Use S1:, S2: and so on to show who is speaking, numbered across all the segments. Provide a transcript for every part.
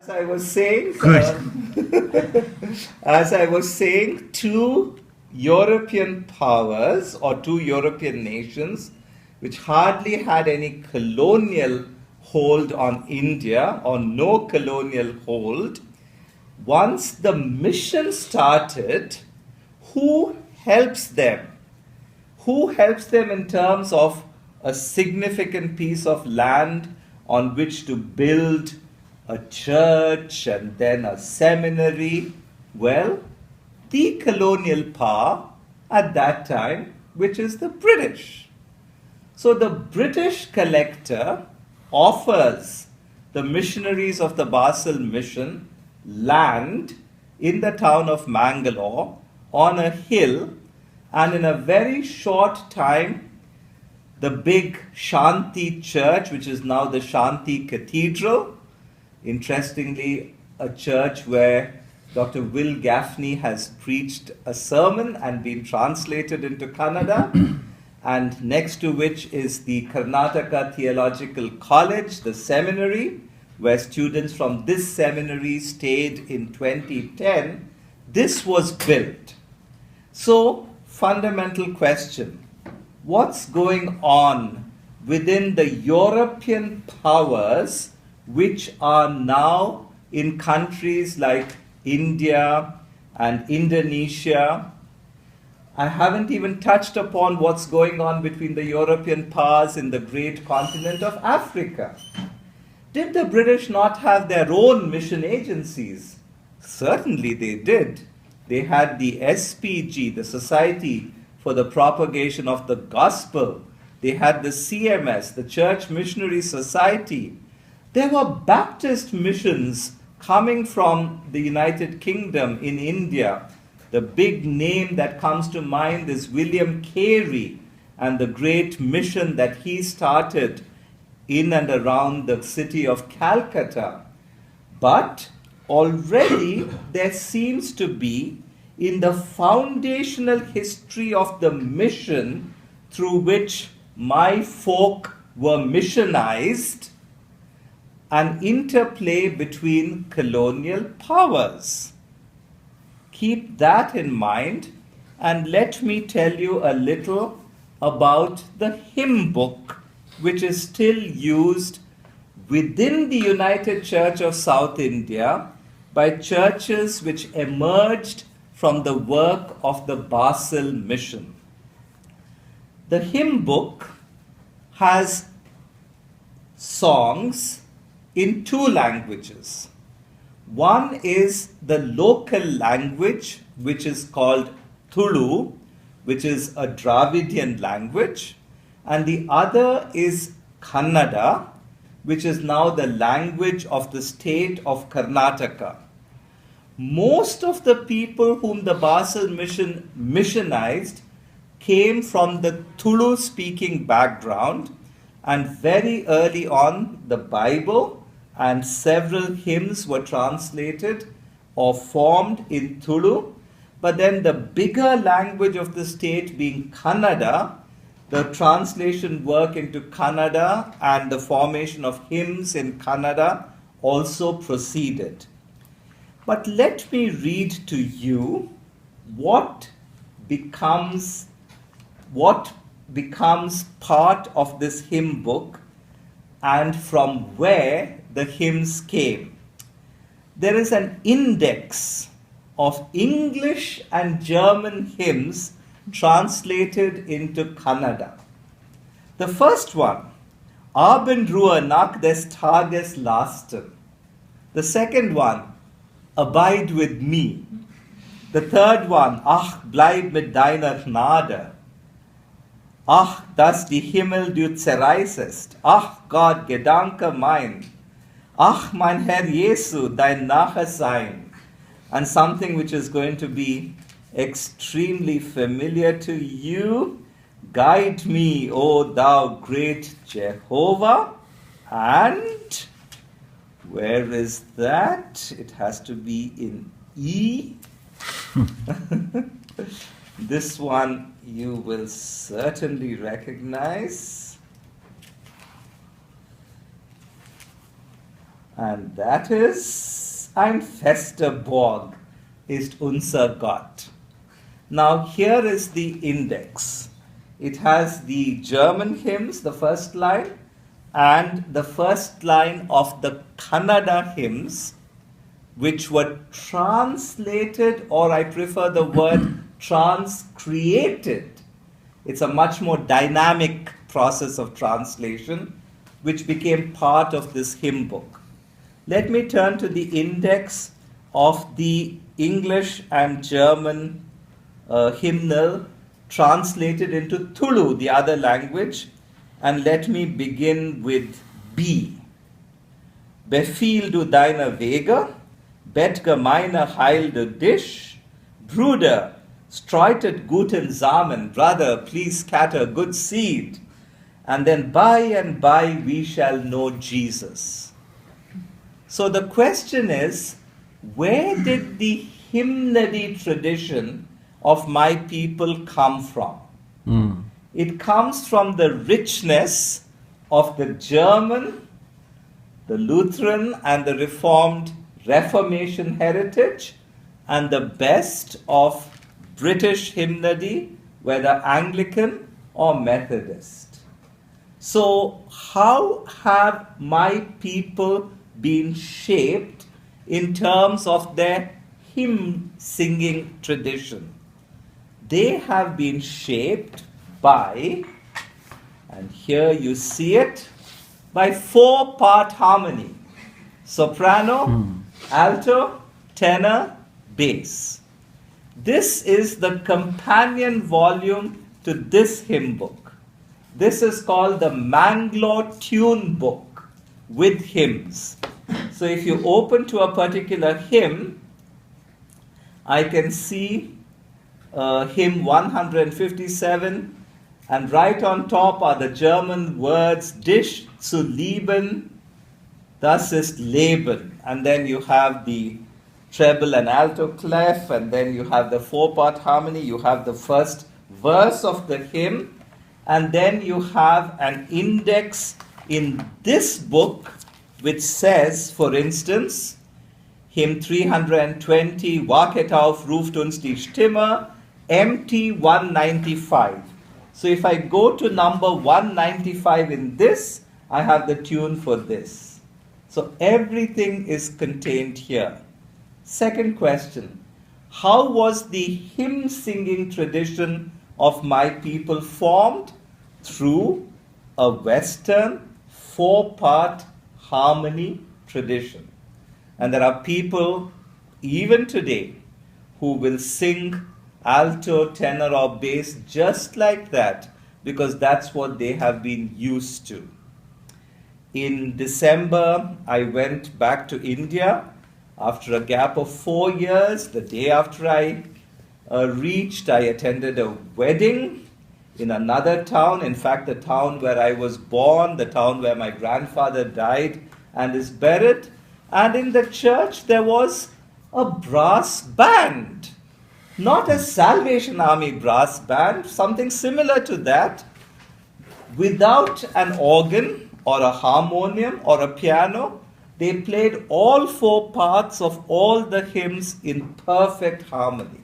S1: I was saying, two European powers or two European nations which hardly had any colonial hold on India or no colonial hold, once the mission started, who helps them? Who helps them in terms of a significant piece of land on which to build a church and then a seminary? Well, the colonial power at that time, which is the British. So the British collector offers the missionaries of the Basel mission land in the town of Mangalore on a hill, and in a very short time, the big Shanti church, which is now the Shanti Cathedral, interestingly, a church where Dr. Will Gaffney has preached a sermon and been translated into Kannada, and next to which is the Karnataka Theological College, the seminary, where students from this seminary stayed in 2010. This was built. So, fundamental question. What's going on within the European powers which are now in countries like India and Indonesia? I haven't even touched upon what's going on between the European powers in the great continent of Africa. Did the British not have their own mission agencies? Certainly they did. They had the SPG, the Society for the Propagation of the Gospel. They had the CMS, the Church Missionary Society. There were Baptist missions coming from the United Kingdom in India. The big name that comes to mind is William Carey and the great mission that he started in and around the city of Calcutta. But already there seems to be, in the foundational history of the mission through which my folk were missionized, an interplay between colonial powers. Keep that in mind, and let me tell you a little about the hymn book, which is still used within the United Church of South India by churches which emerged from the work of the Basel mission. The hymn book has songs in two languages. One is the local language, which is called Tulu, which is a Dravidian language, and the other is Kannada, which is now the language of the state of Karnataka. Most of the people whom the Basel mission missionized came from the Tulu-speaking background, and very early on, the Bible and several hymns were translated or formed in Tulu. But then the bigger language of the state being Kannada, the translation work into Kannada and the formation of hymns in Kannada also proceeded. But let me read to you what becomes part of this hymn book and from where the hymns came. There is an index of English and German hymns translated into Kannada. The first one, Abendruhe nach des Tages lasten. The second one, Abide with me. The third one, Ach, bleib mit deiner Gnade. Ach, dass die Himmel du zerreißest. Ach Gott, Gedanke mein. Ach, mein Herr Jesu, dein Nachsein. And something which is going to be extremely familiar to you. Guide me, O thou great Jehovah. And where is that? It has to be in E. This one you will certainly recognize. And that is ein fester Borg ist unser Gott. Now here is the index. It has the German hymns, the first line, and the first line of the Kannada hymns, which were translated, or I prefer the word transcreated. It's a much more dynamic process of translation, which became part of this hymn book. Let me turn to the index of the English and German hymnal translated into Tulu, the other language, and let me begin with B. Befiehl du deine Wege, Bettgemeine heil du dich, Bruder, streutet guten Samen, brother, please scatter good seed, and then by and by we shall know Jesus. So the question is, where did the hymnody tradition of my people come from? It comes from the richness of the German, the Lutheran, and the Reformed Reformation heritage, and the best of British hymnody, whether Anglican or Methodist. So how have my people been shaped in terms of their hymn singing tradition? They have been shaped by, and here you see it, by 4-part harmony: soprano, alto, tenor, bass. This is the companion volume to this hymn book. This is called the Mangalore Tune Book with hymns. So if you open to a particular hymn, I can see hymn 157, and right on top are the German words Dich zu lieben, das ist Leben. And then you have the treble and alto clef, and then you have the 4-part harmony, you have the first verse of the hymn, and then you have an index in this book which says, for instance, hymn 320, Wachet auf, ruft uns die Stimme, MT 195. So if I go to number 195 in this, I have the tune for this. So everything is contained here. Second question, how was the hymn singing tradition of my people formed? Through a Western 4-part harmony tradition. And there are people, even today, who will sing alto, tenor, or bass just like that, because that's what they have been used to. In December, I went back to India after a gap of 4 years. The day after I reached, I attended a wedding in another town, in fact, the town where I was born, the town where my grandfather died and is buried. And in the church, there was a brass band. Not a Salvation Army brass band, something similar to that, without an organ or a harmonium or a piano. They played all 4 parts of all the hymns in perfect harmony.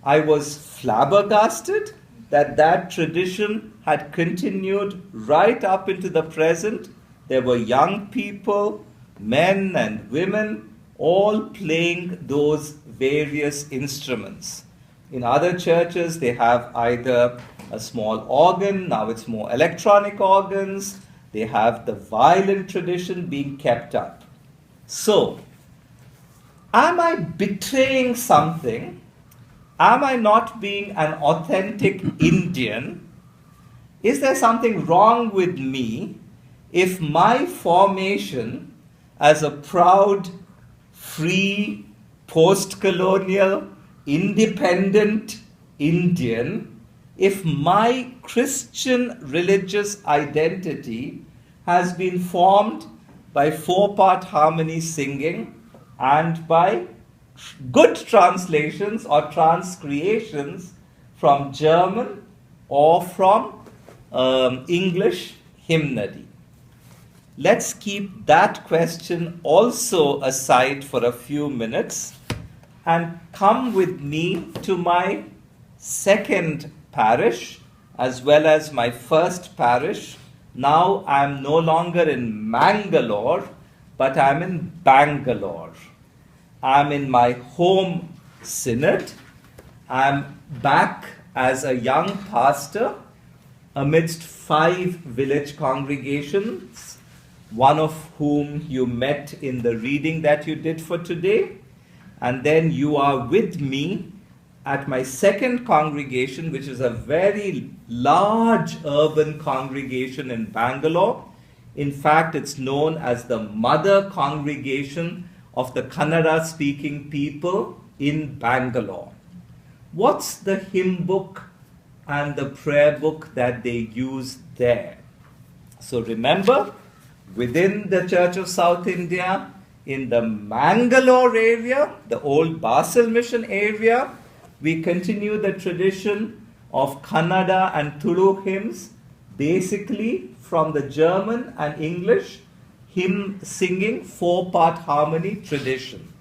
S1: I was flabbergasted that tradition had continued right up into the present. There were young people, men and women, all playing those various instruments. In other churches, they have either a small organ, now it's more electronic organs, they have the violin tradition being kept up. So, am I betraying something? Am I not being an authentic Indian? Is there something wrong with me if my formation as a proud, free, post-colonial, independent Indian, if my Christian religious identity has been formed by 4-part harmony singing and by good translations or transcreations from German or from English hymnody? let's keep that question also aside for a few minutes and come with me to my second parish as well as my first parish. Now I'm no longer in Mangalore, but I'm in Bangalore. I'm in my home synod. I'm back as a young pastor amidst 5 village congregations, one of whom you met in the reading that you did for today. And then you are with me at my second congregation, which is a very large urban congregation in Bangalore. In fact, it's known as the mother congregation of the Kannada-speaking people in Bangalore. What's the hymn book and the prayer book that they use there? So remember, within the Church of South India, in the Mangalore area, the old Basel Mission area, we continue the tradition of Kannada and Tulu hymns, basically from the German and English hymn singing 4-part harmony tradition.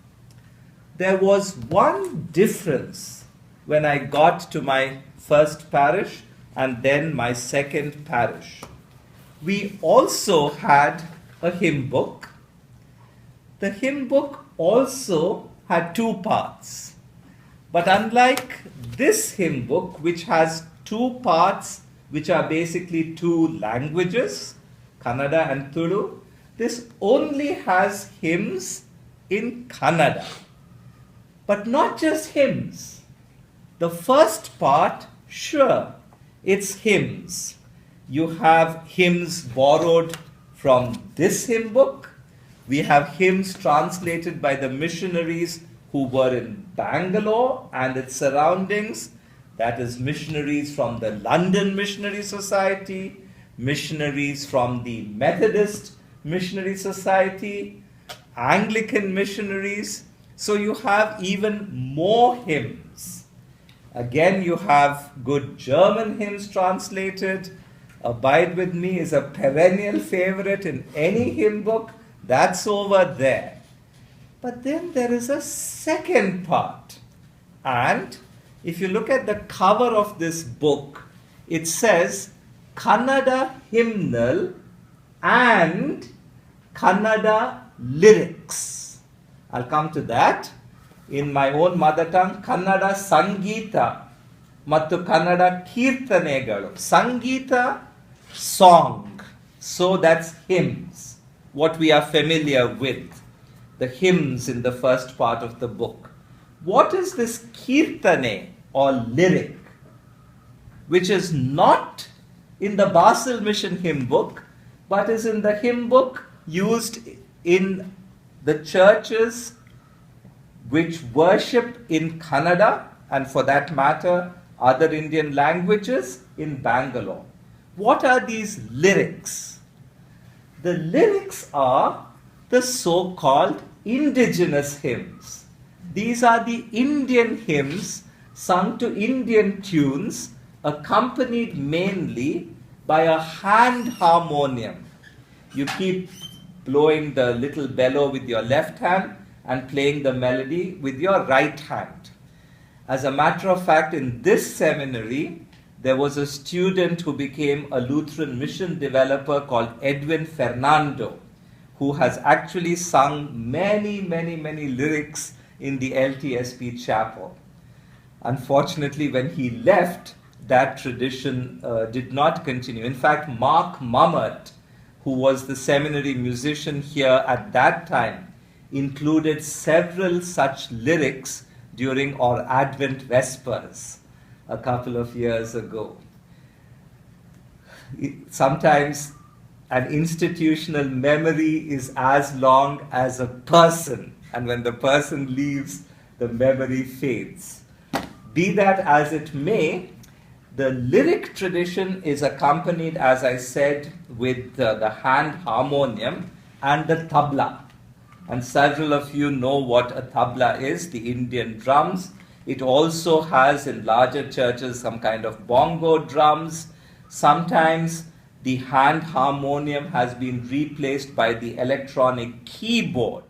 S1: There was one difference when I got to my first parish and then my second parish. We also had a hymn book. The hymn book also had 2 parts. But unlike this hymn book, which has 2 parts, which are basically 2 languages, Kannada and Tulu, this only has hymns in Kannada. But not just hymns. The first part, sure, it's hymns. You have hymns borrowed from this hymn book. We have hymns translated by the missionaries who were in Bangalore and its surroundings. That is, missionaries from the London Missionary Society, missionaries from the Methodist Missionary Society, Anglican missionaries. So you have even more hymns. Again, you have good German hymns translated. Abide With Me is a perennial favorite in any hymn book. That's over there. But then there is a second part. And if you look at the cover of this book, it says Kannada hymnal and Kannada lyrics. I'll come to that. In my own mother tongue, Kannada Sangeeta mattu Kannada Kirtanegalu. Sangeeta, song. So that's hymns, what we are familiar with. The hymns in the first part of the book. What is this Kirtane or lyric, which is not in the Basel Mission hymn book, but is in the hymn book used in the churches which worship in Kannada and, for that matter, other Indian languages in Bangalore? What are these lyrics? The lyrics are the so-called indigenous hymns. These are the Indian hymns sung to Indian tunes, accompanied mainly by a hand harmonium. You keep blowing the little bellow with your left hand and playing the melody with your right hand. As a matter of fact, in this seminary, there was a student who became a Lutheran mission developer called Edwin Fernando, who has actually sung many lyrics in the LTSP chapel. Unfortunately, when he left, that tradition did not continue. In fact, Mark Mummert, who was the seminary musician here at that time, included several such lyrics during our Advent Vespers a couple of years ago. Sometimes an institutional memory is as long as a person, and when the person leaves, the memory fades. Be that as it may, the lyric tradition is accompanied, as I said, with the hand harmonium and the tabla. And several of you know what a tabla is, the Indian drums. It also has in larger churches some kind of bongo drums. Sometimes the hand harmonium has been replaced by the electronic keyboard.